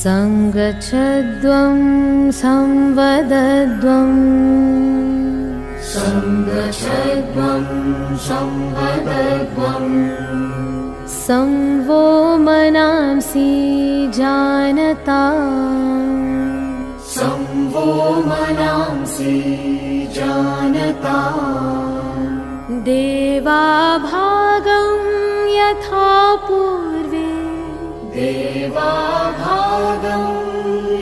संगच्छध्वं संवदध्वं संगच्छध्वं संवदध्वं संवो मनांसि जानता संवो मनांसि जानता देवाभागं यथा पूर्वे देवाभागं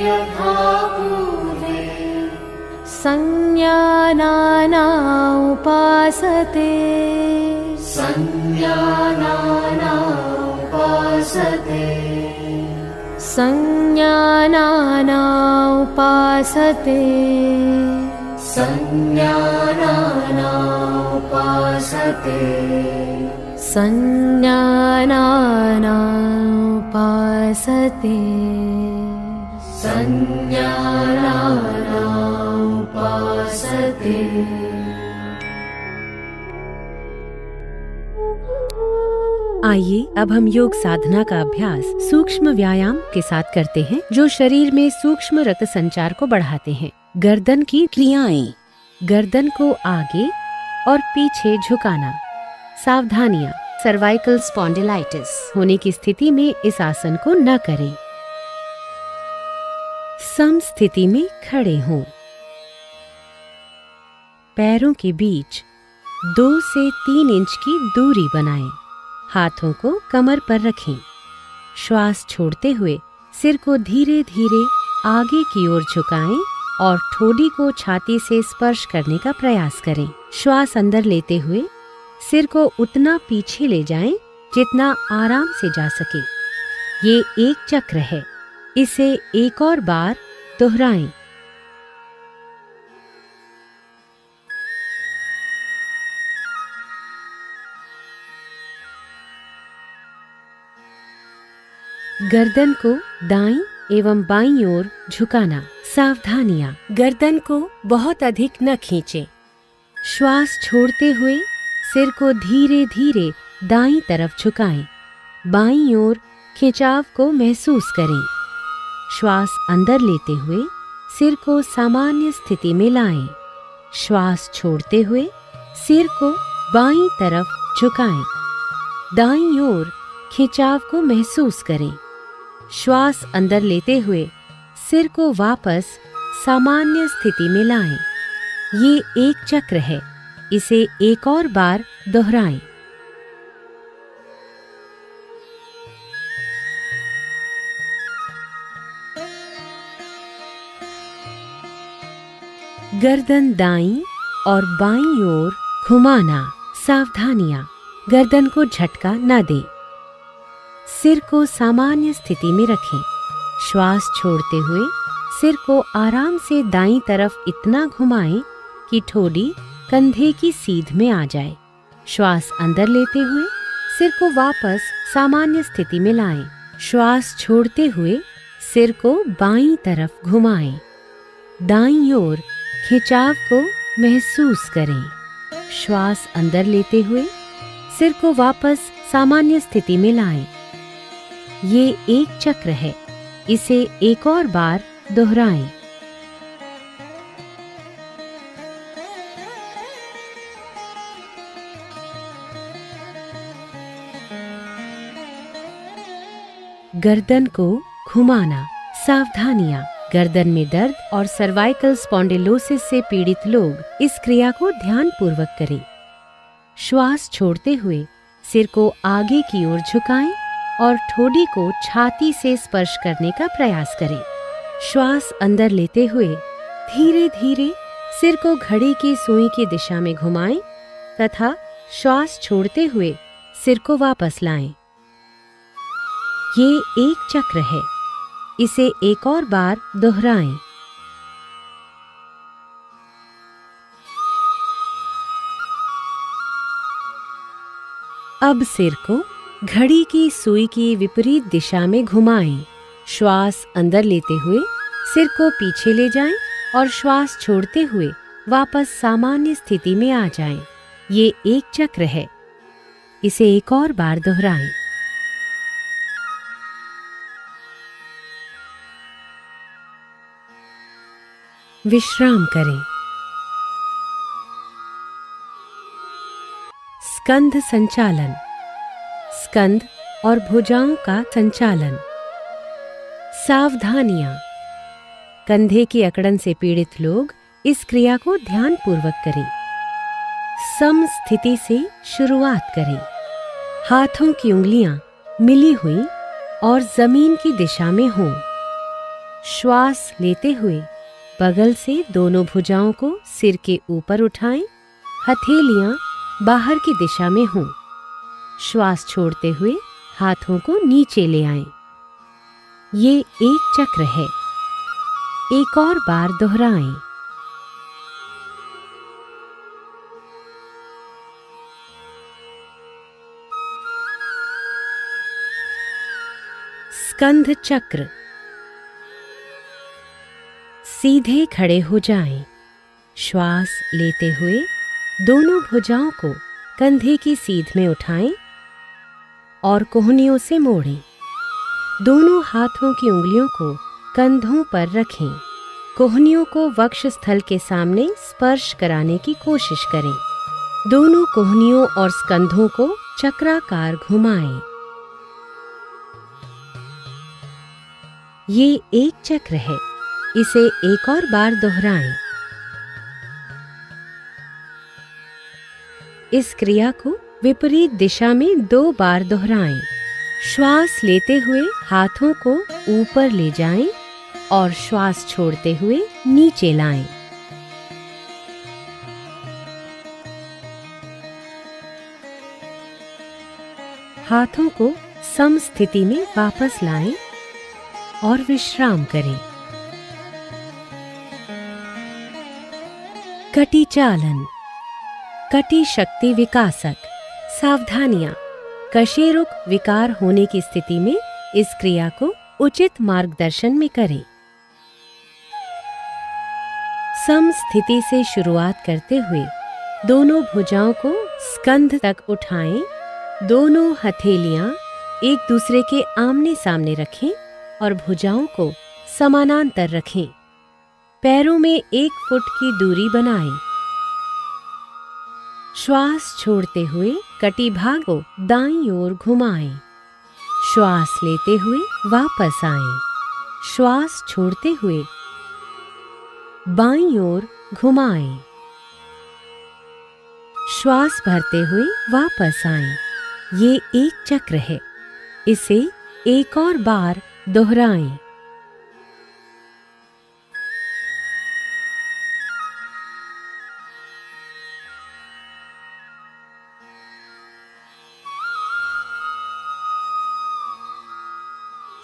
यथा पूर्वे संज्ञानाना उपासते संज्ञानाना उपासते संज्ञानाना उपासते संज्ञानाना उपासते संज्ञानाना उपासते संज्ञानाना उपासते। आइए अब हम योग साधना का अभ्यास सूक्ष्म व्यायाम के साथ करते हैं जो शरीर में सूक्ष्म रक्त संचार को बढ़ाते हैं। गर्दन की क्रियाएं, गर्दन को आगे और पीछे झुकाना। सावधानियां, सर्वाइकल स्पॉन्डिलाइटिस होने की स्थिति में इस आसन को न करें। सम स्थिति में खड़े हों। पैरों के बीच 2 से 3 इंच की दूरी बनाएं। हाथों को कमर पर रखें। श्वास छोड़ते हुए सिर को धीरे धीरे आगे की ओर झुकाएं और ठोडी को छाती से स्पर्श करने का प्रयास करें। श्वास अंदर लेते हुए सिर को उतना पीछे ले जाएं जितना आराम से जा सके। ये एक चक्र है, इसे एक और बार दोहराएं। गर्दन को दाईं एवं बाईं ओर झुकाना। सावधानियां, गर्दन को बहुत अधिक न खींचें। श्वास छोड़ते हुए सिर को धीरे धीरे दाईं तरफ झुकाएं। बाईं ओर खिंचाव को महसूस करें। श्वास अंदर लेते हुए सिर को सामान्य स्थिति में लाएं। श्वास छोड़ते हुए सिर को बाईं तरफ झुकाएं। दाईं ओर खिंचाव को महसूस करें। श्वास अंदर लेते हुए सिर को वापस सामान्य स्थिति में लाएं। ये एक चक्र है, इसे एक और बार दोहराएं। गर्दन दाईं और बाईं ओर घुमाना। सावधानियां, गर्दन को झटका न दें। सिर को सामान्य स्थिति में रखें। श्वास छोड़ते हुए सिर को आराम से दाईं तरफ इतना घुमाएं कि ठोडी कंधे की सीध में आ जाए। श्वास अंदर लेते हुए सिर को वापस सामान्य स्थिति में लाएं। श्वास छोड़ते हुए सिर को बाईं तरफ घुमाएं। दाईं ओर खिंचाव को महसूस करें। श्वास अंदर लेते हुए सिर को वापस सामान्य स्थिति में लाएं। ये एक चक्र है, इसे एक और बार दोहराएं। गर्दन को घुमाना। सावधानियां, गर्दन में दर्द और सर्वाइकल स्पॉन्डिलोसिस से पीड़ित लोग इस क्रिया को ध्यान पूर्वक करें। श्वास छोड़ते हुए सिर को आगे की ओर झुकाएं और ठोड़ी को छाती से स्पर्श करने का प्रयास करें। श्वास अंदर लेते हुए धीरे धीरे सिर को घड़ी की सुई की दिशा में घुमाएं तथा श्वास छोड़ते हुए सिर को वापस लाएं। ये एक चक्र है, इसे एक और बार दोहराएं। अब सिर को घड़ी की सुई की विपरीत दिशा में घुमाएं। श्वास अंदर लेते हुए सिर को पीछे ले जाएं और श्वास छोड़ते हुए वापस सामान्य स्थिति में आ जाएं। ये एक चक्र है, इसे एक और बार दोहराएं। विश्राम करें। स्कंध संचालन, स्कंध और भुजाओं का संचालन। सावधानियां। कंधे की अकड़न से पीड़ित लोग इस क्रिया को ध्यानपूर्वक करें। सम स्थिति से शुरुआत करें। हाथों की उंगलियां मिली हुई और जमीन की दिशा में हों। श्वास लेते हुए बगल से दोनों भुजाओं को सिर के ऊपर उठाएं। हथेलियां बाहर की दिशा में हों। श्वास छोड़ते हुए हाथों को नीचे ले आएं। ये एक चक्र है, एक और बार दोहराएं। स्कंध चक्र। सीधे खड़े हो जाएं। श्वास लेते हुए दोनों भुजाओं को कंधे की सीध में उठाएं और कोहनियों से मोड़ें। दोनों हाथों की उंगलियों को कंधों पर रखें। कोहनियों को वक्षस्थल के सामने स्पर्श कराने की कोशिश करें। दोनों कोहनियों और स्कंधों को चक्राकार घुमाएं। ये एक चक्र है, इसे एक और बार दोहराएं। इस क्रिया को विपरीत दिशा में 2 बार दोहराएं। श्वास लेते हुए हाथों को ऊपर ले जाएं और श्वास छोड़ते हुए नीचे लाएं। हाथों को सम स्थिति में वापस लाएं और विश्राम करें। कटी चालन। कटी शक्ति विकासक। सावधानियां। कशेरुक विकार होने की स्थिति में इस क्रिया को उचित मार्गदर्शन में करें। सम स्थिति से शुरुआत करते हुए दोनों भुजाओं को स्कंध तक उठाएं। दोनों हथेलियां एक दूसरे के आमने सामने रखें और भुजाओं को समानांतर रखें। पैरों में 1 फुट की दूरी बनाएं। श्वास छोड़ते हुए कटी भाग को दाईं ओर घुमाएं। श्वास लेते हुए वापस आएं। श्वास छोड़ते हुए बाईं ओर घुमाएं। श्वास भरते हुए वापस आएं। ये एक चक्र है, इसे एक और बार दोहराएं।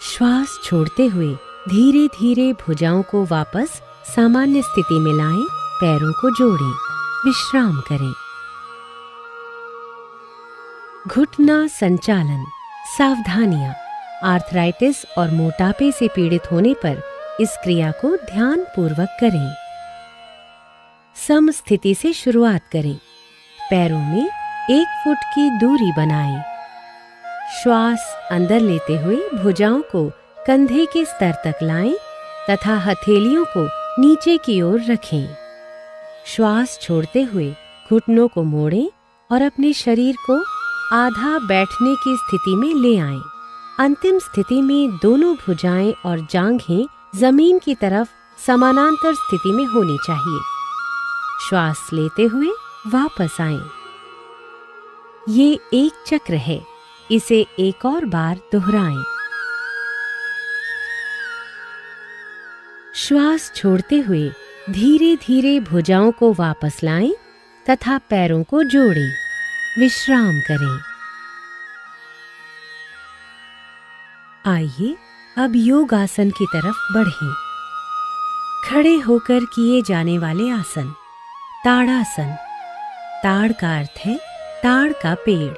श्वास छोड़ते हुए धीरे धीरे भुजाओं को वापस सामान्य स्थिति में लाएं। पैरों को जोड़ें। विश्राम करें। घुटना संचालन। सावधानियां। आर्थराइटिस और मोटापे से पीड़ित होने पर इस क्रिया को ध्यान पूर्वक करें। सम स्थिति से शुरुआत करें। पैरों में 1 फुट की दूरी बनाएं। श्वास अंदर लेते हुए भुजाओं को कंधे के स्तर तक लाएं तथा हथेलियों को नीचे की ओर रखें। श्वास छोड़ते हुए घुटनों को मोड़ें और अपने शरीर को आधा बैठने की स्थिति में ले आएं। अंतिम स्थिति में दोनों भुजाएं और जांघें जमीन की तरफ समानांतर स्थिति में होनी चाहिए। श्वास लेते हुए वापस आएं। ये एक चक्र है, इसे एक और बार दोहराएं। श्वास छोड़ते हुए धीरे धीरे भुजाओं को वापस लाएं तथा पैरों को जोड़ें। विश्राम करें। आइए अब योग आसन की तरफ बढ़ें। खड़े होकर किए जाने वाले आसन। ताड़ासन। ताड़ का अर्थ है ताड़ का पेड़।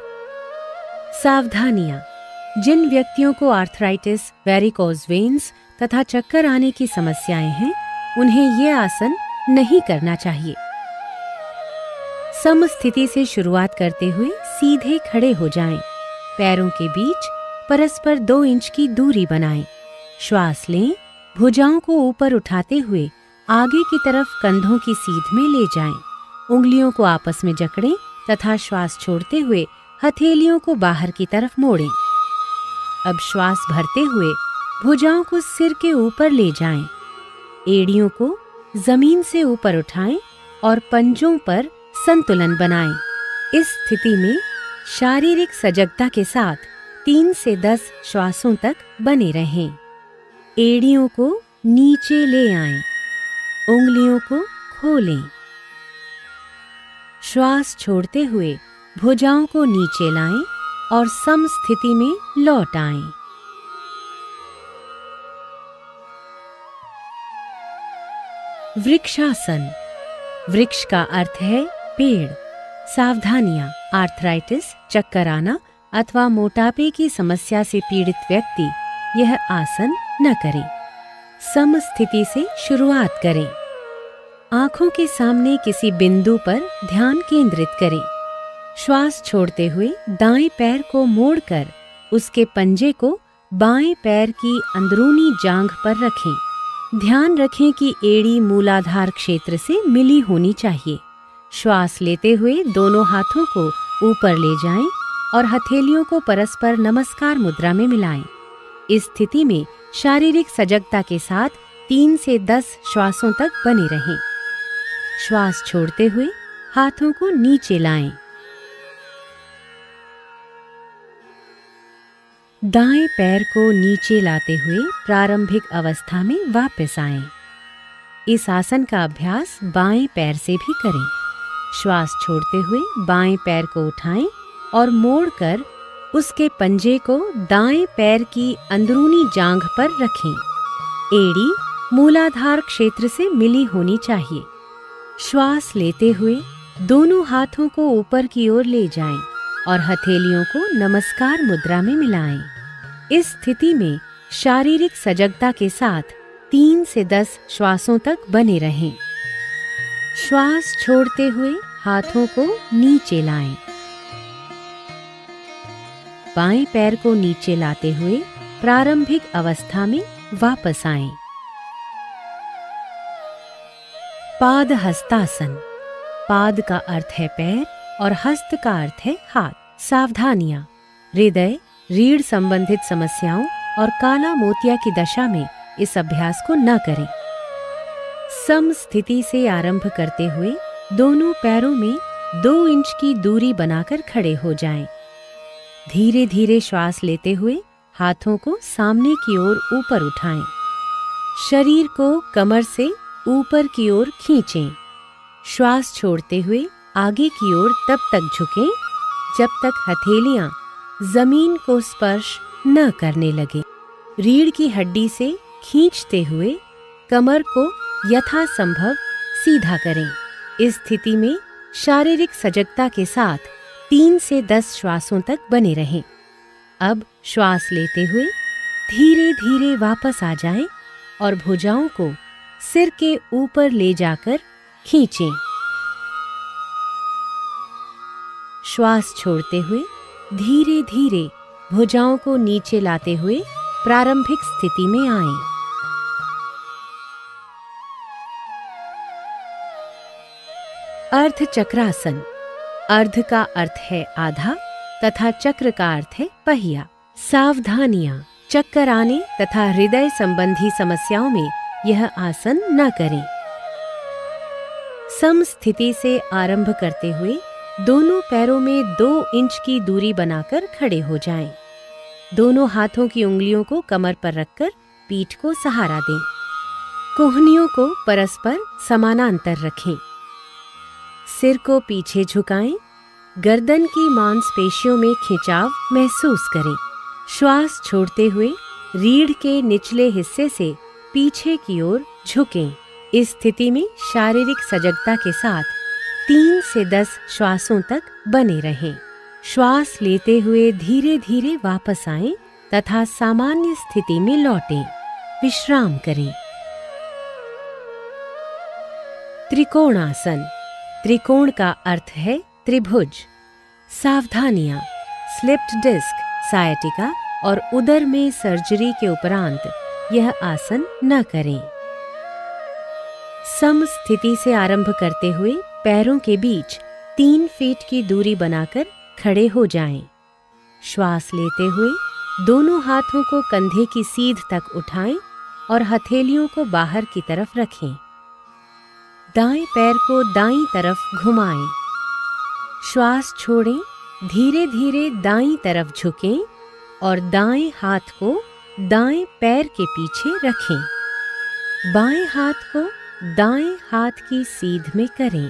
सावधानियां। जिन व्यक्तियों को आर्थराइटिस, वेरिकोज वेन्स तथा चक्कर आने की समस्याएं हैं, उन्हें ये आसन नहीं करना चाहिए। समस्थिति से शुरुआत करते हुए सीधे खड़े हो जाएं। पैरों के बीच परस्पर 2 इंच की दूरी बनाएं। श्वास लें। भुजाओं को ऊपर उठाते हुए आगे की तरफ कंधों की सीध में ले जाएं। उंगलियों को आपस में जकड़ें तथा श्वास छोड़ते हुए हथेलियों को बाहर की तरफ मोड़ें। अब श्वास भरते हुए भुजाओं को सिर के ऊपर ले जाएं। एड़ियों को जमीन से ऊपर उठाएं और पंजों पर संतुलन बनाएं। इस स्थिति में शारीरिक सजगता के साथ 3 से 10 श्वासों तक बने रहें। एड़ियों को नीचे ले आएं। उंगलियों को खोलें। श्वास छोड़ते हुए भुजाओं को नीचे लाएं और समस्थिति में लौट आएं। वृक्षासन। वृक्ष का अर्थ है पेड़। सावधानियां। आर्थराइटिस, चक्कर आना अथवा मोटापे की समस्या से पीड़ित व्यक्ति यह आसन न करें। समस्थिति से शुरुआत करें। आंखों के सामने किसी बिंदु पर ध्यान केंद्रित करें। श्वास छोड़ते हुए दाएं पैर को मोड़कर उसके पंजे को बाएं पैर की अंदरूनी जांघ पर रखें। ध्यान रखें कि एड़ी मूलाधार क्षेत्र से मिली होनी चाहिए। श्वास लेते हुए दोनों हाथों को ऊपर ले जाएं और हथेलियों को परस्पर नमस्कार मुद्रा में मिलाएं। इस स्थिति में शारीरिक सजगता के साथ 3 से 10 श्वासों तक बने रहें। श्वास छोड़ते हुए हाथों को नीचे लाएं। दाएं पैर को नीचे लाते हुए प्रारंभिक अवस्था में वापस आएं। इस आसन का अभ्यास बाएं पैर से भी करें। श्वास छोड़ते हुए बाएं पैर को उठाएं और मोड़कर उसके पंजे को दाएं पैर की अंदरूनी जांघ पर रखें। एड़ी मूलाधार क्षेत्र से मिली होनी चाहिए। श्वास लेते हुए दोनों हाथों को ऊपर की ओर ले जाएं और हथेलियों को नमस्कार मुद्रा में मिलाएं। इस स्थिति में शारीरिक सजगता के साथ 3 से 10 श्वासों तक बने रहें। श्वास छोड़ते हुए हाथों को नीचे लाएं। बाएं पैर को नीचे लाते हुए प्रारंभिक अवस्था में वापस आएं। पाद हस्तासन। पाद का अर्थ है पैर और हस्त का अर्थ है हाथ। सावधानियां। हृदय, रीढ़ संबंधित समस्याओं और काला मोतिया की दशा में इस अभ्यास को न करें। सम स्थिति से आरंभ करते हुए दोनों पैरों में 2 इंच की दूरी बनाकर खड़े हो जाएं। धीरे धीरे श्वास लेते हुए हाथों को सामने की ओर ऊपर उठाएं। शरीर को कमर से ऊपर की ओर खींचें। श्वास छोड़ते हुए आगे की ओर तब तक झुकें जब तक हथेलियां जमीन को स्पर्श न करने लगे। रीढ़ की हड्डी से खींचते हुए कमर को यथासंभव सीधा करें। इस स्थिति में शारीरिक सजगता के साथ 3 से 10 श्वासों तक बने रहें। अब श्वास लेते हुए धीरे धीरे वापस आ जाएं और भुजाओं को सिर के ऊपर ले जाकर खींचें। श्वास छोड़ते हुए धीरे धीरे भुजाओं को नीचे लाते हुए प्रारंभिक स्थिति में आएं। अर्ध चक्रासन। अर्ध का अर्थ है आधा तथा चक्र का अर्थ है पहिया। सावधानियां। चक्कर आने तथा हृदय संबंधी समस्याओं में यह आसन न करें। सम स्थिति से आरंभ करते हुए दोनों पैरों में 2 इंच की दूरी बनाकर खड़े हो जाएं। दोनों हाथों की उंगलियों को कमर पर रखकर पीठ को सहारा दें। कोहनियों को परस्पर समानांतर रखें। सिर को पीछे झुकाएं। गर्दन की मांसपेशियों में खिंचाव महसूस करें। श्वास छोड़ते हुए रीढ़ के निचले हिस्से से पीछे की ओर झुकें। इस स्थिति में शारीरिक सजगता के साथ 3 से 10 श्वासों तक बने रहें। श्वास लेते हुए धीरे धीरे वापस आएं तथा सामान्य स्थिति में लौटें। विश्राम करें। त्रिकोणासन। त्रिकोण का अर्थ है त्रिभुज। सावधानियां। स्लिप्ड डिस्क, सायटिका और उदर में सर्जरी के उपरांत यह आसन न करें। सम स्थिति से आरंभ करते हुए पैरों के बीच 3 फीट की दूरी बनाकर खड़े हो जाएं। श्वास लेते हुए दोनों हाथों को कंधे की सीध तक उठाएं और हथेलियों को बाहर की तरफ रखें। दाएं पैर को दाईं तरफ घुमाएं। श्वास छोड़ें। धीरे धीरे दाईं तरफ झुकें और दाएं हाथ को दाएं पैर के पीछे रखें। बाएं हाथ को दाएं हाथ की सीध में करें।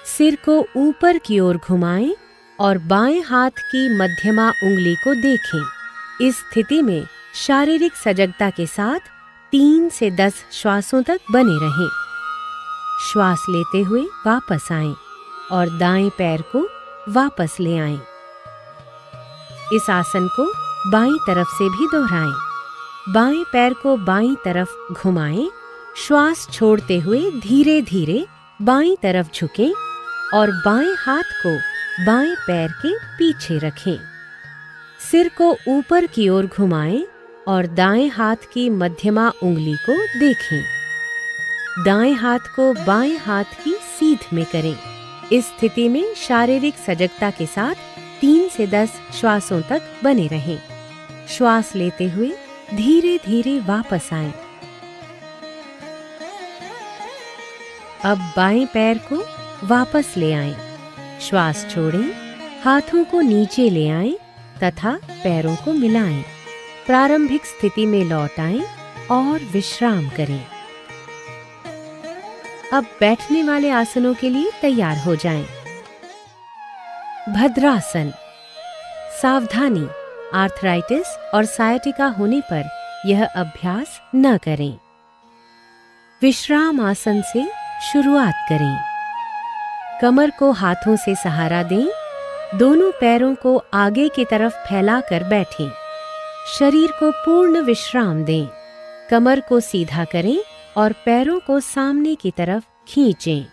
सिर को ऊपर की ओर घुमाएं और बाएं हाथ की मध्यमा उंगली को देखें। इस स्थिति में शारीरिक सजगता के साथ 3 से 10 श्वासों तक बने रहें। श्वास लेते हुए वापस आएं और दाएं पैर को वापस ले आएं। इस आसन को बाईं तरफ से भी दोहराएं। बाएं पैर को बाईं तरफ घुमाएं। श्वास छोड़ते हुए धीरे धीरे बाईं तरफ झुकें और बाएं हाथ को बाएं पैर के पीछे रखें। सिर को ऊपर की ओर घुमाएं और दाएं हाथ की मध्यमा उंगली को देखें। दाएं हाथ को बाएं हाथ की सीध में करें। इस स्थिति में शारीरिक सजगता के साथ 3 से 10 श्वासों तक बने रहें। श्वास लेते हुए धीरे धीरे वापस आएं। अब बाएं पैर को वापस ले आएं। श्वास छोड़ें। हाथों को नीचे ले आएं तथा पैरों को मिलाएं। प्रारंभिक स्थिति में लौट आएं और विश्राम करें। अब बैठने वाले आसनों के लिए तैयार हो जाएं। भद्रासन। सावधानी, आर्थराइटिस और सायटिका होने पर यह अभ्यास न करें। विश्राम आसन से शुरुआत करें। कमर को हाथों से सहारा दें। दोनों पैरों को आगे की तरफ फैलाकर बैठें। शरीर को पूर्ण विश्राम दें। कमर को सीधा करें और पैरों को सामने की तरफ खींचें।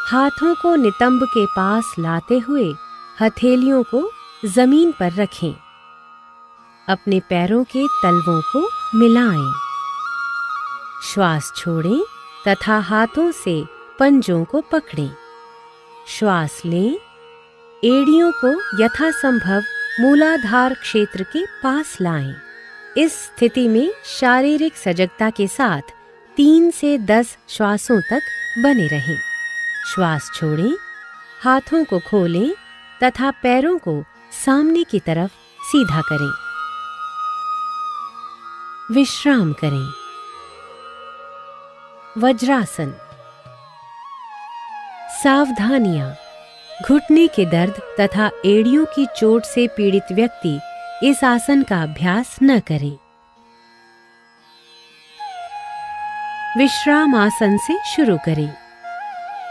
हाथों को नितंब के पास लाते हुए हथेलियों को जमीन पर रखें। अपने पैरों के तलवों को मिलाएं। श्वास छोड़ें तथा हाथों से पंजों को पकड़ें। श्वास लें। एड़ियों को यथासंभव मूलाधार क्षेत्र के पास लाएं। इस स्थिति में शारीरिक सजगता के साथ 3 से 10 श्वासों तक बने रहें। श्वास छोड़ें। हाथों को खोलें तथा पैरों को सामने की तरफ सीधा करें। विश्राम करें। वज्रासन। सावधानियां। घुटने के दर्द तथा एड़ियों की चोट से पीड़ित व्यक्ति इस आसन का अभ्यास न करें। विश्राम आसन से शुरू करें।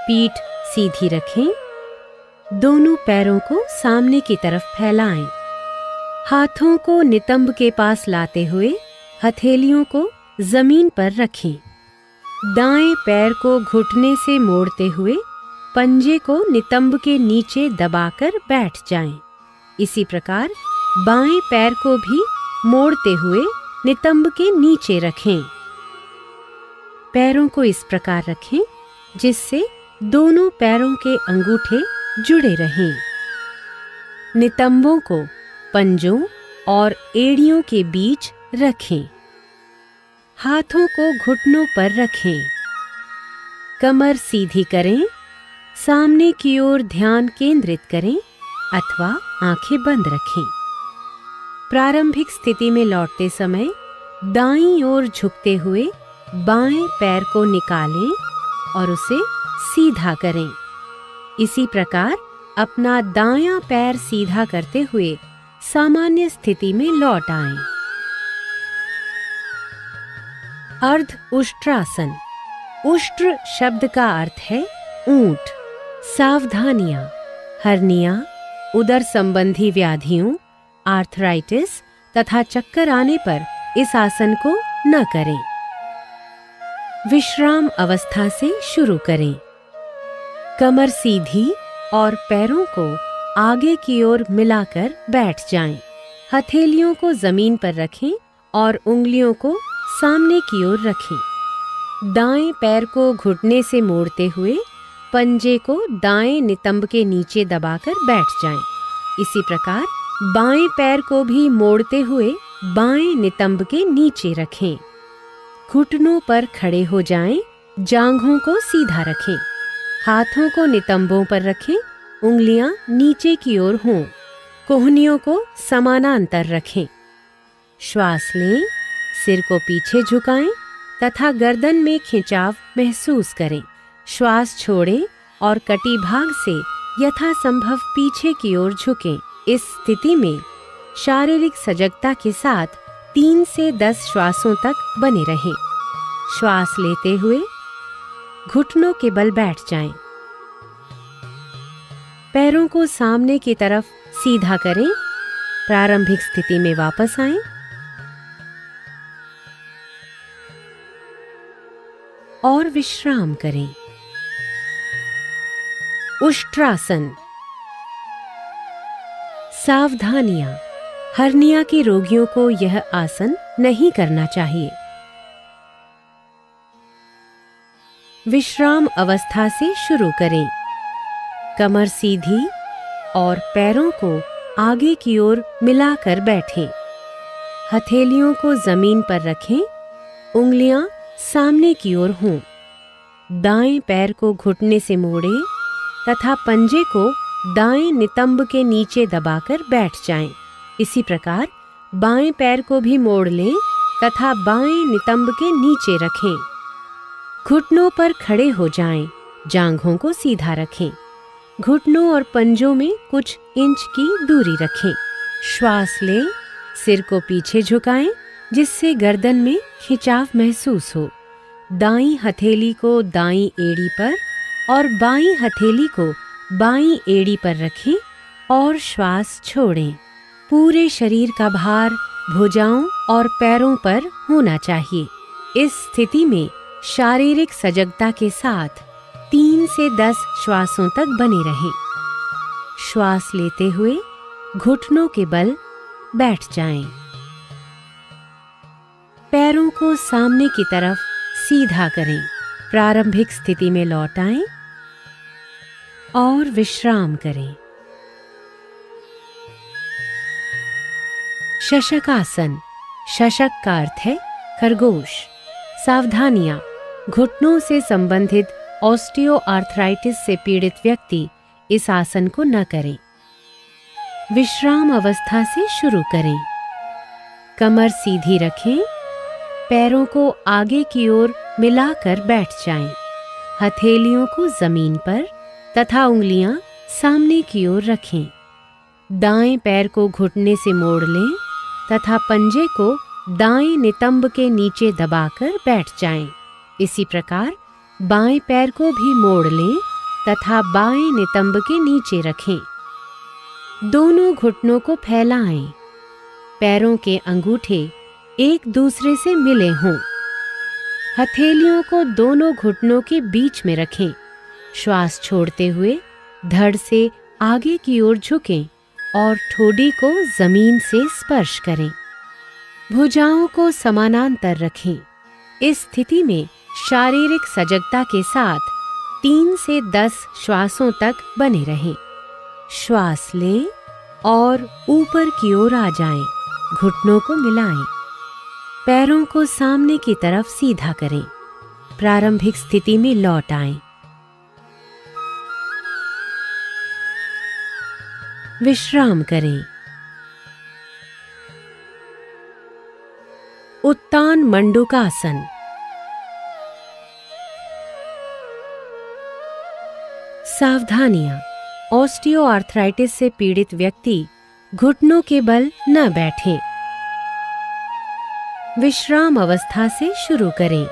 पीठ सीधी रखें। दोनों पैरों को सामने की तरफ फैलाएं। हाथों को नितंब के पास लाते हुए हथेलियों को जमीन पर रखें। दाएं पैर को घुटने से मोड़ते हुए पंजे को नितंब के नीचे दबाकर बैठ जाएं। इसी प्रकार बाएं पैर को भी मोड़ते हुए नितंब के नीचे रखें। पैरों को इस प्रकार रखें जिससे दोनों पैरों के अंगूठे जुड़े रहें। नितंबों को पंजों और एड़ियों के बीच रखें। हाथों को घुटनों पर रखें। कमर सीधी करें। सामने की ओर ध्यान केंद्रित करें अथवा आंखें बंद रखें। प्रारंभिक स्थिति में लौटते समय दाईं ओर झुकते हुए बाएं पैर को निकालें और उसे सीधा करें। इसी प्रकार अपना दायां पैर सीधा करते हुए सामान्य स्थिति में लौट आएं। अर्ध उष्ट्रासन। उष्ट्र शब्द का अर्थ है ऊंट। सावधानियां। हर्निया, उदर संबंधी व्याधियों, आर्थराइटिस तथा चक्कर आने पर इस आसन को न करें। विश्राम अवस्था से शुरू करें। कमर सीधी और पैरों को आगे की ओर मिलाकर बैठ जाएं। हथेलियों को जमीन पर रखें और उंगलियों को सामने की ओर रखें। दाएं पैर को घुटने से मोड़ते हुए पंजे को दाएं नितंब के नीचे दबाकर बैठ जाएं। इसी प्रकार बाएं पैर को भी मोड़ते हुए बाएं नितंब के नीचे रखें। घुटनों पर खड़े हो जाएं, जांघों को सीधा रखें। हाथों को नितंबों पर रखें, उंगलियां नीचे की ओर हों। कोहनियों को समानांतर रखें। श्वास लें, सिर को पीछे झुकाएं तथा गर्दन में खिंचाव महसूस करें। श्वास छोड़ें और कटिभाग से यथासंभव पीछे की ओर झुकें। इस स्थिति में शारीरिक सजगता के साथ 3 से 10 श्वासों तक बने रहें। श्वास लेते हुए घुटनों के बल बैठ जाएं। पैरों को सामने की तरफ सीधा करें। प्रारंभिक स्थिति में वापस आएं। और विश्राम करें। उष्ट्रासन। सावधानियां। हर्निया के रोगियों को यह आसन नहीं करना चाहिए। विश्राम अवस्था से शुरू करें। कमर सीधी और पैरों को आगे की ओर मिलाकर बैठें। हथेलियों को जमीन पर रखें, उंगलियां सामने की ओर हों। दाएं पैर को घुटने से मोड़ें तथा पंजे को दाएं नितंब के नीचे दबाकर बैठ जाएं। इसी प्रकार बाएं पैर को भी मोड़ लें तथा बाएं नितंब के नीचे रखें। घुटनों पर खड़े हो जाएं, जांघों को सीधा रखें। घुटनों और पंजों में कुछ इंच की दूरी रखें। श्वास लें, सिर को पीछे झुकाएं जिससे गर्दन में खिंचाव महसूस हो। दाईं हथेली को दाईं एड़ी पर और बाईं हथेली को बाईं एड़ी पर रखें और श्वास छोड़ें। पूरे शरीर का भार भुजाओं और पैरों पर होना चाहिए। इस स्थिति में शारीरिक सजगता के साथ 3 से 10 श्वासों तक बने रहें। श्वास लेते हुए घुटनों के बल बैठ जाएं। पैरों को सामने की तरफ सीधा करें। प्रारंभिक स्थिति में लौट आएं और विश्राम करें। शशकासन। शशक का अर्थ है खरगोश। सावधानियां। घुटनों से संबंधित ऑस्टियोआर्थराइटिस से पीड़ित व्यक्ति इस आसन को न करें। विश्राम अवस्था से शुरू करें। कमर सीधी रखें, पैरों को आगे की ओर मिलाकर बैठ जाएं। हथेलियों को जमीन पर तथा उंगलियां सामने की ओर रखें। दाएं पैर को घुटने से मोड़ लें तथा पंजे को दाएं नितंब के नीचे दबाकर बैठ जाएं। इसी प्रकार बाएं पैर को भी मोड़ लें तथा बाएं नितंब के नीचे रखें। दोनों घुटनों को फैलाएं। पैरों के अंगूठे एक दूसरे से मिले हों। हथेलियों को दोनों घुटनों के बीच में रखें। श्वास छोड़ते हुए धड़ से आगे की ओर झुकें और ठोडी को जमीन से स्पर्श करें। भुजाओं को समानांतर रखें। इस स्थिति में शारीरिक सजगता के साथ 3 से 10 श्वासों तक बने रहें। श्वास लें और ऊपर की ओर आ जाएं। घुटनों को मिलाएं। पैरों को सामने की तरफ सीधा करें। प्रारंभिक स्थिति में लौट आएं। विश्राम करें। उत्तान मंडूकासन। सावधानियां। ऑस्टियोआर्थराइटिस से पीड़ित व्यक्ति घुटनों के बल न बैठें। विश्राम अवस्था से शुरू करें।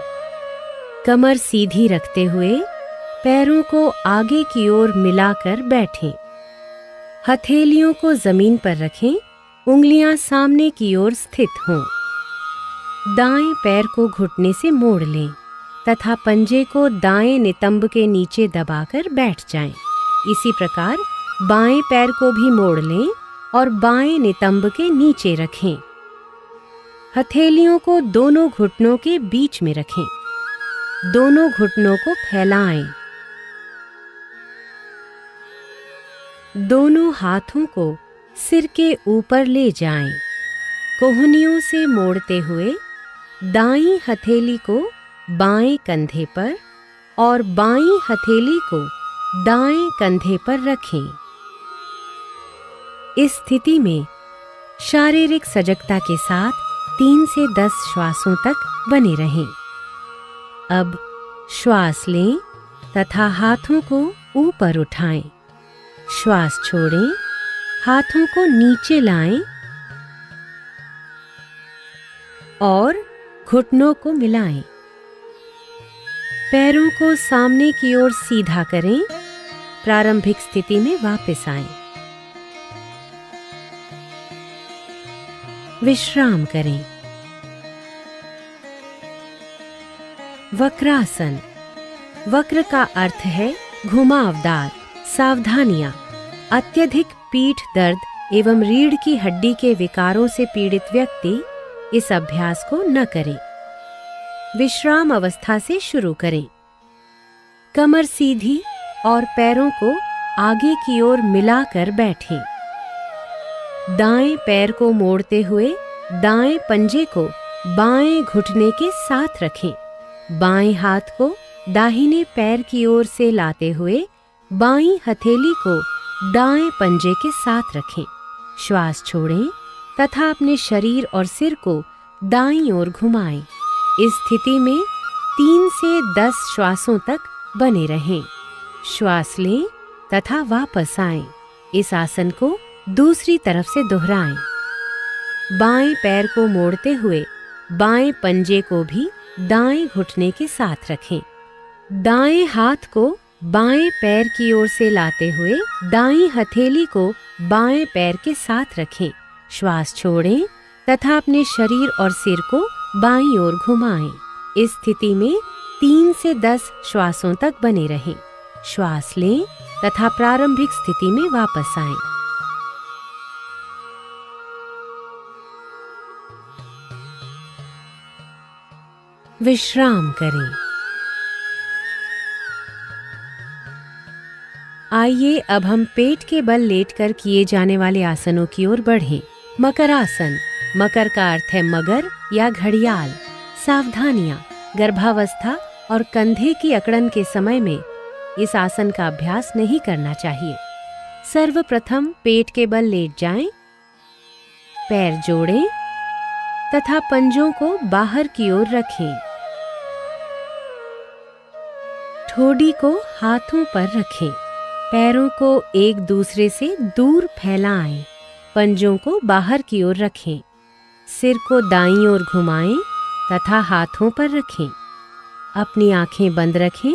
कमर सीधी रखते हुए पैरों को आगे की ओर मिलाकर बैठें। हथेलियों को जमीन पर रखें, उंगलियां सामने की ओर स्थित हों। दाएं पैर को घुटने से मोड़ लें तथा पंजे को दाएं नितंब के नीचे दबाकर बैठ जाएं। इसी प्रकार बाएं पैर को भी मोड़ लें और बाएं नितंब के नीचे रखें। हथेलियों को दोनों घुटनों के बीच में रखें। दोनों घुटनों को फैलाएं। दोनों हाथों को सिर के ऊपर ले जाएं। कोहनियों से मोड़ते हुए दाईं हथेली को बाएं कंधे पर और बाईं हथेली को दाएं कंधे पर रखें। इस स्थिति में शारीरिक सजगता के साथ 3 से 10 श्वासों तक बने रहें। अब श्वास लें तथा हाथों को ऊपर उठाएं। श्वास छोड़ें, हाथों को नीचे लाएं और घुटनों को मिलाएं। पैरों को सामने की ओर सीधा करें। प्रारंभिक स्थिति में वापस आएं। विश्राम करें। वक्रासन। वक्र का अर्थ है घुमावदार। सावधानियां। अत्यधिक पीठ दर्द एवं रीढ़ की हड्डी के विकारों से पीड़ित व्यक्ति इस अभ्यास को न करें। विश्राम अवस्था से शुरू करें। कमर सीधी और पैरों को आगे की ओर मिलाकर बैठें। दाएं पैर को मोड़ते हुए दाएं पंजे को बाएं घुटने के साथ रखें। बाएं हाथ को दाहिने पैर की ओर से लाते हुए बाईं हथेली को दाएं पंजे के साथ रखें। श्वास छोड़ें तथा अपने शरीर और सिर को दाईं ओर घुमाएं। इस स्थिति में 3 से 10 श्वासों तक बने रहें। श्वास लें तथा वापस आएं। इस आसन को दूसरी तरफ से दोहराएं। बाएं पैर को मोड़ते हुए बाएं पंजे को भी दाएं घुटने के साथ रखें। दाएं हाथ को बाएं पैर की ओर से लाते हुए दाईं हथेली को बाएं पैर के साथ रखें। श्वास छोड़ें तथा अपने शरीर और सिर को बाईं ओर घुमाएं। इस स्थिति में 3 से 10 श्वासों तक बने रहें। श्वास लें तथा प्रारंभिक स्थिति में वापस आएं। विश्राम करें। आइए अब हम पेट के बल लेटकर किए जाने वाले आसनों की ओर बढ़ें। मकरासन। मकर का अर्थ है मगर या घड़ियाल। सावधानियां। गर्भावस्था और कंधे की अकड़न के समय में इस आसन का अभ्यास नहीं करना चाहिए। सर्वप्रथम पेट के बल लेट जाएं, पैर जोड़ें तथा पंजों को बाहर की ओर रखें। ठोड़ी को हाथों पर रखें। पैरों को एक दूसरे से दूर फैलाएं। पंजों को बाहर की ओर रखें। सिर को दाईं ओर घुमाएं तथा हाथों पर रखें। अपनी आंखें बंद रखें।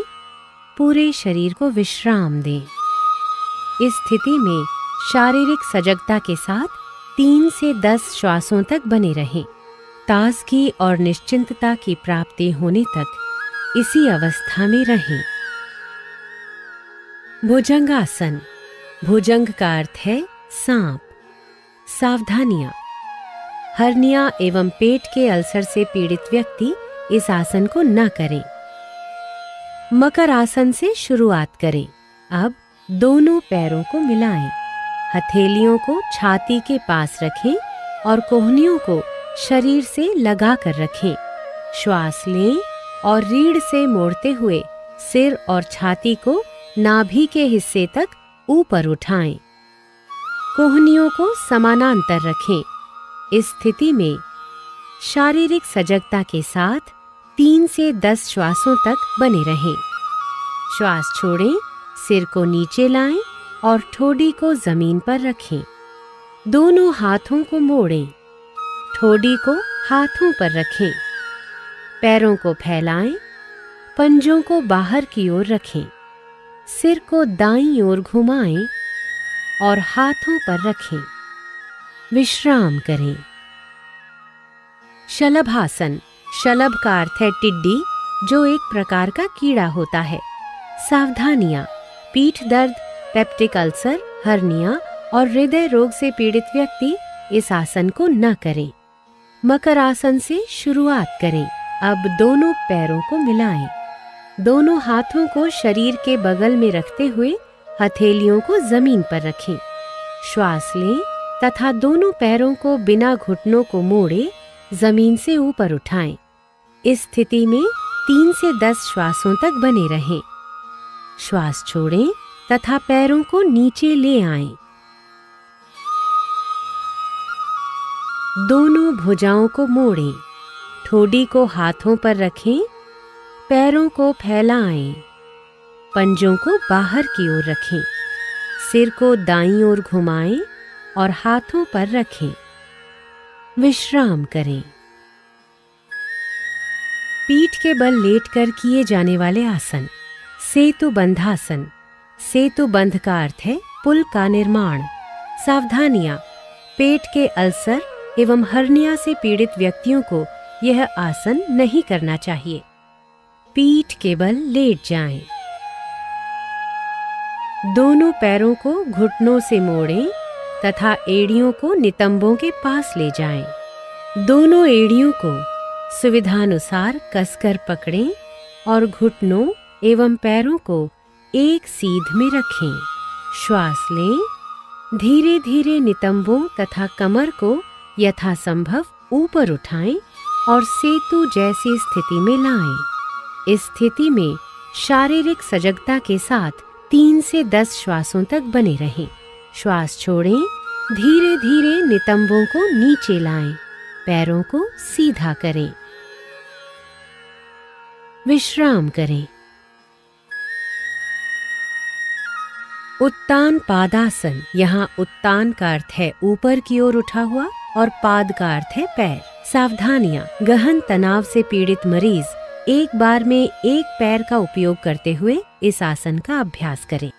पूरे शरीर को विश्राम दें। इस स्थिति में शारीरिक सजगता के साथ 3 से 10 श्वासों तक बने रहें। ताजगी और निश्चिंतता की प्राप्ति होने तक इसी अवस्था में रहें। भुजंगासन। भुजंग का अर्थ है सांप। सावधानियां। हर्निया एवं पेट के अल्सर से पीड़ित व्यक्ति इस आसन को न करें। मकर आसन से शुरुआत करें। अब दोनों पैरों को मिलाएं। हथेलियों को छाती के पास रखें और कोहनियों को शरीर से लगाकर रखें। श्वास लें और रीढ़ से मोड़ते हुए सिर और छाती को नाभि के हिस्से तक ऊपर उठाएं। कोहनियों को समानांतर रखें। इस स्थिति में शारीरिक सजगता के साथ 3 से 10 श्वासों तक बने रहें। श्वास छोड़ें, सिर को नीचे लाएं और ठोड़ी को जमीन पर रखें। दोनों हाथों को मोड़ें, ठोड़ी को हाथों पर रखें। पैरों को फैलाएं, पंजों को बाहर की ओर रखें। सिर को दाईं ओर घुमाएं और हाथों पर रखें। विश्राम करें। शलभासन। शलभ का अर्थ है टिड्डी, जो एक प्रकार का कीड़ा होता है। सावधानियां। पीठ दर्द, पेप्टिक अल्सर, हर्निया और हृदय रोग से पीड़ित व्यक्ति इस आसन को न करें। मकर आसन से शुरुआत करें। अब दोनों पैरों को मिलाएं। दोनों हाथों को शरीर के बगल में रखते हुए हथेलियों को जमीन पर रखें। श्वास लें तथा दोनों पैरों को बिना घुटनों को मोड़े जमीन से ऊपर उठाएं। इस स्थिति में 3 से 10 श्वासों तक बने रहें। श्वास छोड़ें तथा पैरों को नीचे ले आएं। दोनों भुजाओं को मोड़ें, ठोड़ी को हाथों पर रखें, पैरों को फैलाएं, पंजों को बाहर की ओर रखें, सिर को दाईं ओर घुमाएं और हाथों पर रखें। विश्राम करें। पीठ के बल लेटकर किए जाने वाले आसन। सेतु बंधासन। सेतु बंध का अर्थ है पुल का निर्माण। सावधानियां। पेट के अल्सर एवं हर्निया से पीड़ित व्यक्तियों को यह आसन नहीं करना चाहिए। पीठ के बल लेट जाएं। दोनों पैरों को घुटनों से मोड़ें तथा एड़ियों को नितंबों के पास ले जाएं। दोनों एड़ियों को सुविधानुसार कसकर पकड़ें और घुटनों एवं पैरों को एक सीध में रखें। श्वास लें। धीरे धीरे नितंबों तथा कमर को यथासंभव ऊपर उठाएं और सेतु जैसी स्थिति में लाएं। इस स्थिति में शारीरिक सजगता के साथ 3 से 10 श्वासों तक बने रहें। श्वास छोड़ें। धीरे धीरे नितंबों को नीचे लाएं। पैरों को सीधा करें। विश्राम करें। उत्तान पादासन। यहाँ उत्तान का अर्थ है ऊपर की ओर उठा हुआ और पाद का अर्थ है पैर। सावधानियां। गहन तनाव से पीड़ित मरीज एक बार में एक पैर का उपयोग करते हुए इस आसन का अभ्यास करें।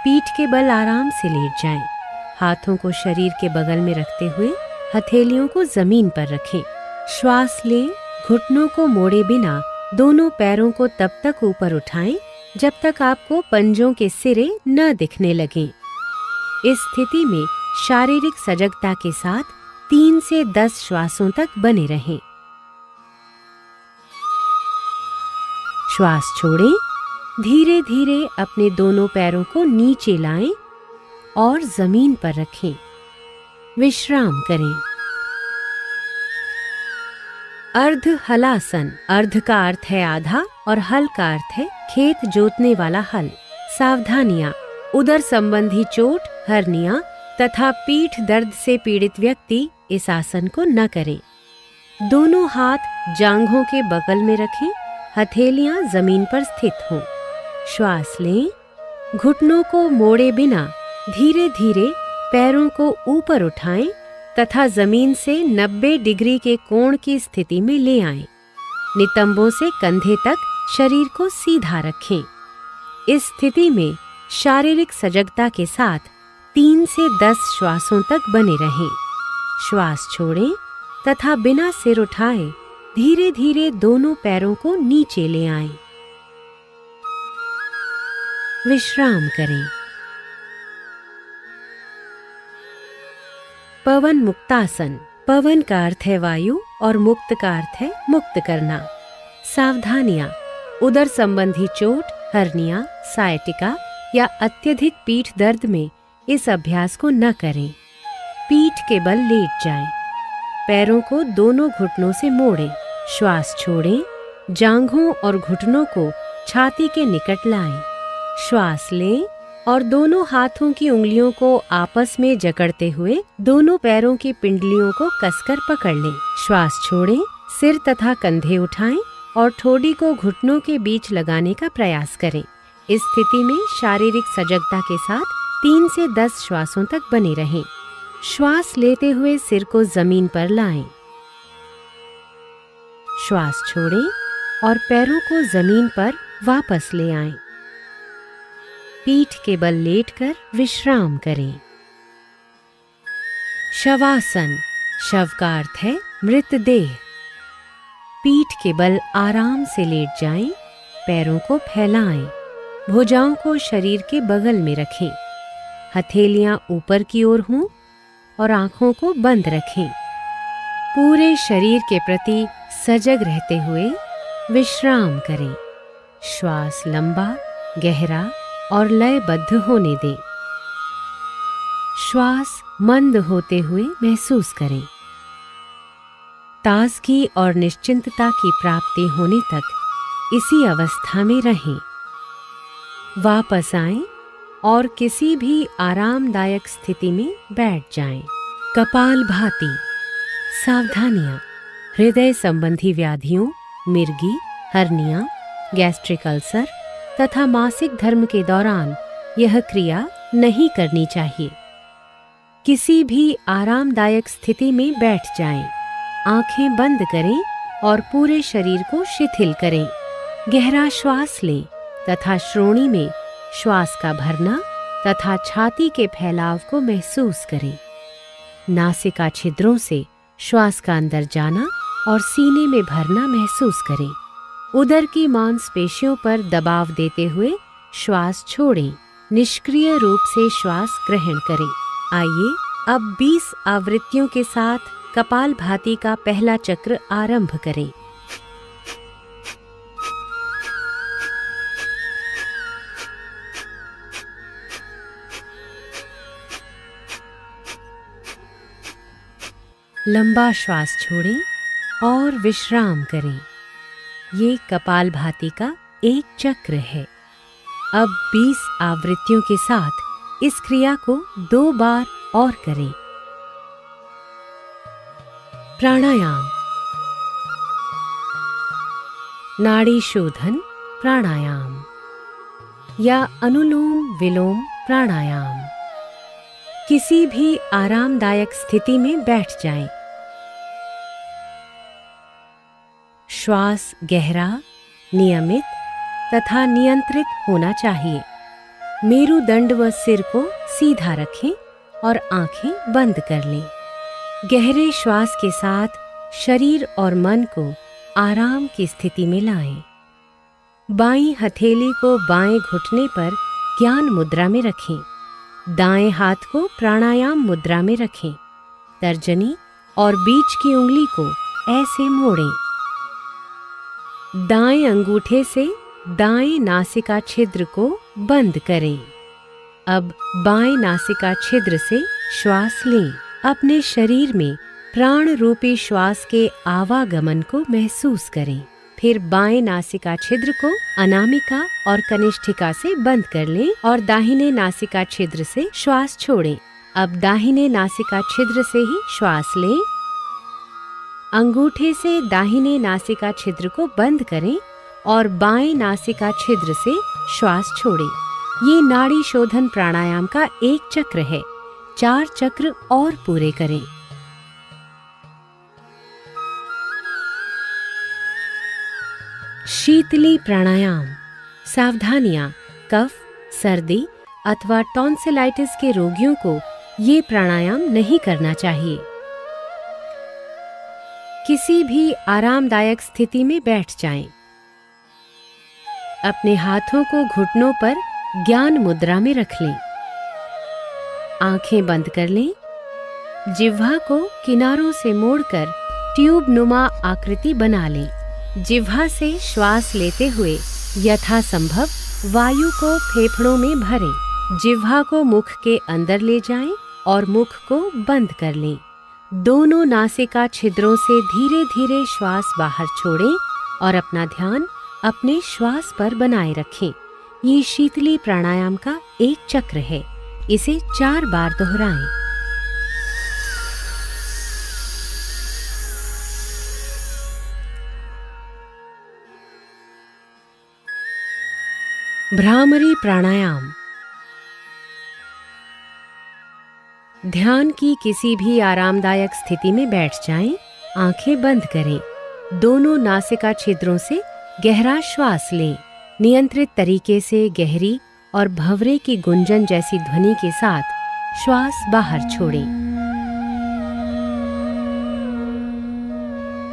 पीठ के बल आराम से लेट जाएं। हाथों को शरीर के बगल में रखते हुए हथेलियों को जमीन पर रखें। श्वास लें। घुटनों को मोड़े बिना दोनों पैरों को तब तक ऊपर उठाएं जब तक आपको पंजों के सिरे न दिखने लगें। इस स्थिति में शारीरिक सजगता के साथ 3 से 10 श्वासों तक बने रहें। श्वास छोड़ें। धीरे धीरे अपने दोनों पैरों को नीचे लाएं और जमीन पर रखें। विश्राम करें। अर्ध हलासन। अर्ध का अर्थ है आधा और हल का अर्थ है खेत जोतने वाला हल। सावधानियां। उदर संबंधी चोट, हर्निया तथा पीठ दर्द से पीड़ित व्यक्ति इस आसन को न करें। दोनों हाथ जांघों के बगल में रखें। हथेलियां जमीन पर स्थित हों। श्वास लें। घुटनों को मोड़े बिना धीरे धीरे पैरों को ऊपर उठाएं तथा जमीन से 90 डिग्री के कोण की स्थिति में ले आएं। नितंबों से कंधे तक शरीर को सीधा रखें। इस स्थिति में शारीरिक सजगता के साथ 3 से 10 श्वासों तक बने रहें। श्वास छोड़ें तथा बिना सिर उठाए धीरे धीरे दोनों पैरों को नीचे ले आएं। विश्राम करें। पवन मुक्तासन। पवन का अर्थ है वायु और मुक्त का अर्थ है मुक्त करना। सावधानियां। उदर संबंधी चोट, हर्निया, सायटिका या अत्यधिक पीठ दर्द में इस अभ्यास को न करें। पीठ के बल लेट जाएं। पैरों को दोनों घुटनों से मोड़ें। श्वास छोड़ें। जांघों और घुटनों को छाती के निकट लाएं। श्वास लें। और दोनों हाथों की उंगलियों को आपस में जकड़ते हुए दोनों पैरों की पिंडलियों को कसकर पकड़ लें। श्वास छोड़ें, सिर तथा कंधे उठाएं और ठोड़ी को घुटनों के बीच लगाने का प्रयास करें। इस स्थिति में शारीरिक सजगता के साथ 3 से 10 श्वासों तक बने रहें। श्वास लेते हुए सिर को जमीन पर लाएं। श्वास छोड़ें और पैरों को जमीन पर वापस ले आएं। पीठ के बल लेटकर विश्राम करें। शवासन, शव का अर्थ है मृतदेह। पीठ के बल आराम से लेट जाएं, पैरों को फैलाएं, भुजाओं को शरीर के बगल में रखें, हथेलियां ऊपर की ओर हों और आंखों को बंद रखें। पूरे शरीर के प्रति सजग रहते हुए विश्राम करें। श्वास लंबा, गहरा और लयबद्ध होने दें। श्वास मंद होते हुए महसूस करें। ताजगी और निश्चिंतता की प्राप्ति होने तक इसी अवस्था में रहें। वापस आएं और किसी भी आरामदायक स्थिति में बैठ जाएं। कपालभाति। सावधानियां। हृदय संबंधी व्याधियों, मिर्गी, हर्निया, गैस्ट्रिक अल्सर तथा मासिक धर्म के दौरान यह क्रिया नहीं करनी चाहिए। किसी भी आरामदायक स्थिति में बैठ जाएं। आंखें बंद करें और पूरे शरीर को शिथिल करें। गहरा श्वास लें तथा श्रोणी में श्वास का भरना तथा छाती के फैलाव को महसूस करें। नासिका छिद्रों से श्वास का अंदर जाना और सीने में भरना महसूस करें। उदर की मांसपेशियों पर दबाव देते हुए श्वास छोड़ें। निष्क्रिय रूप से श्वास ग्रहण करें। आइए अब 20 आवृत्तियों के साथ कपालभाति का पहला चक्र आरंभ करें। लंबा श्वास छोड़ें और विश्राम करें। ये कपालभाति का एक चक्र है। अब 20 आवृत्तियों के साथ इस क्रिया को 2 बार और करें। प्राणायाम। नाड़ी शोधन प्राणायाम या अनुलोम विलोम प्राणायाम। किसी भी आरामदायक स्थिति में बैठ जाएं। श्वास गहरा, नियमित तथा नियंत्रित होना चाहिए। मेरुदंड व सिर को सीधा रखें और आंखें बंद कर लें। गहरे श्वास के साथ शरीर और मन को आराम की स्थिति में लाएं। बाईं हथेली को बाएं घुटने पर ज्ञान मुद्रा में रखें। दाएं हाथ को प्राणायाम मुद्रा में रखें। तर्जनी और बीच की उंगली को ऐसे मोड़ें। दाएं अंगूठे से दाएं नासिका छिद्र को बंद करें। अब बाएं नासिका छिद्र से श्वास लें। अपने शरीर में प्राण रूपी श्वास के आवागमन को महसूस करें। फिर बाएं नासिका छिद्र को अनामिका और कनिष्ठिका से बंद कर लें और दाहिने नासिका छिद्र से श्वास छोड़ें। अब दाहिने नासिका छिद्र से ही श्वास लें। अंगूठे से दाहिने नासिका छिद्र को बंद करें और बाएं नासिका छिद्र से श्वास छोड़ें। ये नाड़ी शोधन प्राणायाम का एक चक्र है। 4 चक्र और पूरे करें। शीतली प्राणायाम। सावधानियां। कफ, सर्दी अथवा टॉन्सिलाइटिस के रोगियों को ये प्राणायाम नहीं करना चाहिए। किसी भी आरामदायक स्थिति में बैठ जाएं। अपने हाथों को घुटनों पर ज्ञान मुद्रा में रख लें। आंखें बंद कर लें। जिह्वा को किनारों से मोड़कर ट्यूब नुमा आकृति बना लें। जिह्वा से श्वास लेते हुए यथासंभव वायु को फेफड़ों में भरें। जिह्वा को मुख के अंदर ले जाएं और मुख को बंद कर लें। दोनों नासिका छिद्रों से धीरे धीरे श्वास बाहर छोड़ें और अपना ध्यान अपने श्वास पर बनाए रखें। ये शीतली प्राणायाम का एक चक्र है। इसे 4 बार दोहराएं। भ्रामरी प्राणायाम। ध्यान की किसी भी आरामदायक स्थिति में बैठ जाएं, आंखें बंद करें, दोनों नासिका छिद्रों से गहरा श्वास लें, नियंत्रित तरीके से गहरी और भंवरे की गुंजन जैसी ध्वनि के साथ श्वास बाहर छोड़ें।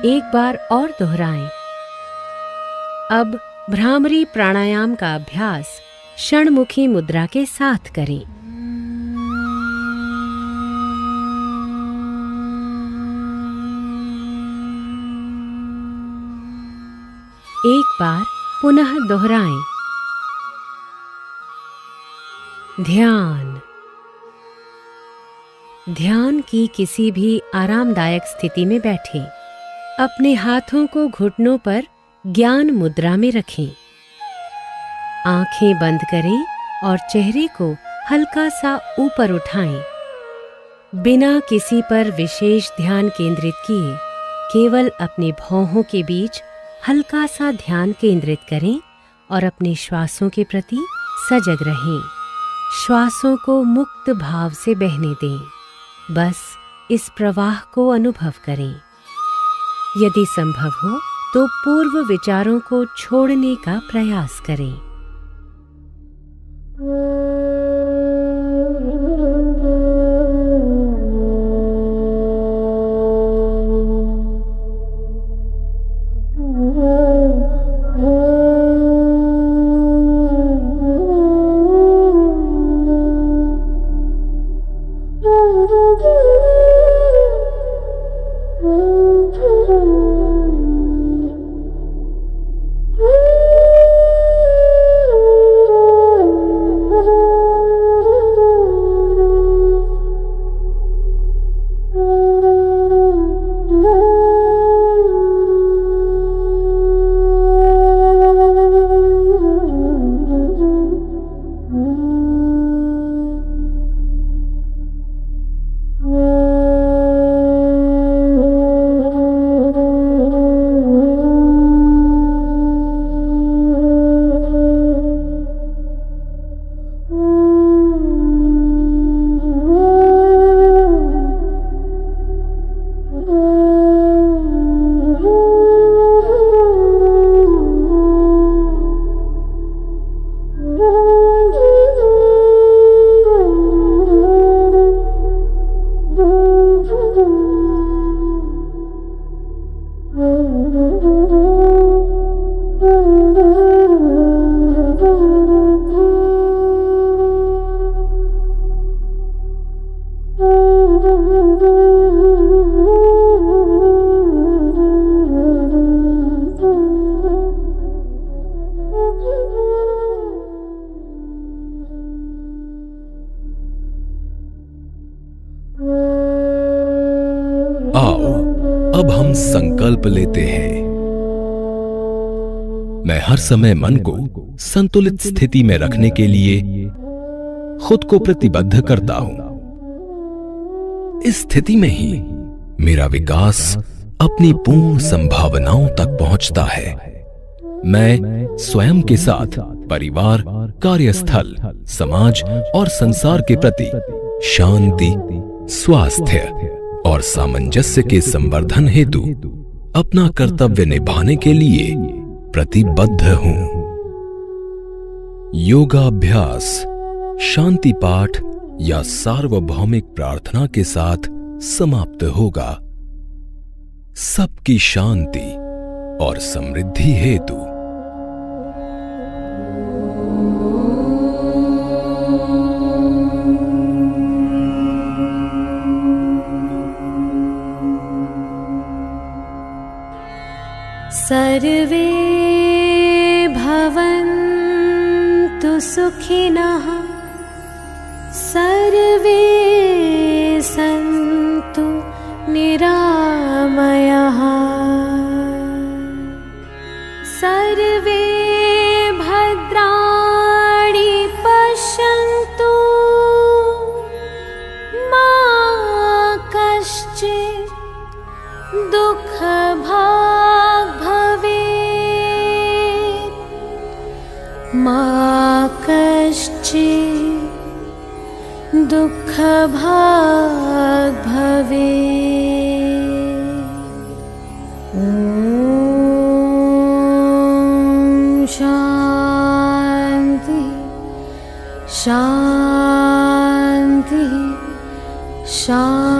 एक बार और दोहराएं। अब भ्रामरी प्राणायाम का अभ्यास षणमुखी मुद्रा के साथ करें। एक बार पुनः दोहराएं। ध्यान। ध्यान की किसी भी आरामदायक स्थिति में बैठें। अपने हाथों को घुटनों पर ज्ञान मुद्रा में रखें। आंखें बंद करें और चेहरे को हल्का सा ऊपर उठाएं। बिना किसी पर विशेष ध्यान केंद्रित किए केवल अपने भौहों के बीच हल्का सा ध्यान केंद्रित करें और अपने श्वासों के प्रति सजग रहें। श्वासों को मुक्त भाव से बहने दें। बस इस प्रवाह को अनुभव करें। यदि संभव हो तो पूर्व विचारों को छोड़ने का प्रयास करें। आओ अब हम संकल्प लेते हैं। मैं हर समय मन को संतुलित स्थिति में रखने के लिए खुद को प्रतिबद्ध करता हूं। इस स्थिति में ही मेरा विकास अपनी पूर्ण संभावनाओं तक पहुंचता है। मैं स्वयं के साथ परिवार, कार्यस्थल, समाज और संसार के प्रति शांति, स्वास्थ्य और सामंजस्य के संवर्धन हेतु अपना कर्तव्य निभाने के लिए प्रतिबद्ध हूं। योगाभ्यास शांति पाठ या सार्वभौमिक प्रार्थना के साथ समाप्त होगा। सबकी शांति और समृद्धि हेतु। सर्वे भवन्तु सुखिनः, सर्वे सन्तु निरामयाः, सर्वे भद्राणि मा कश्चित् दुःखभाग् भवेत्। ॐ शान्ति शान्ति शान्ति।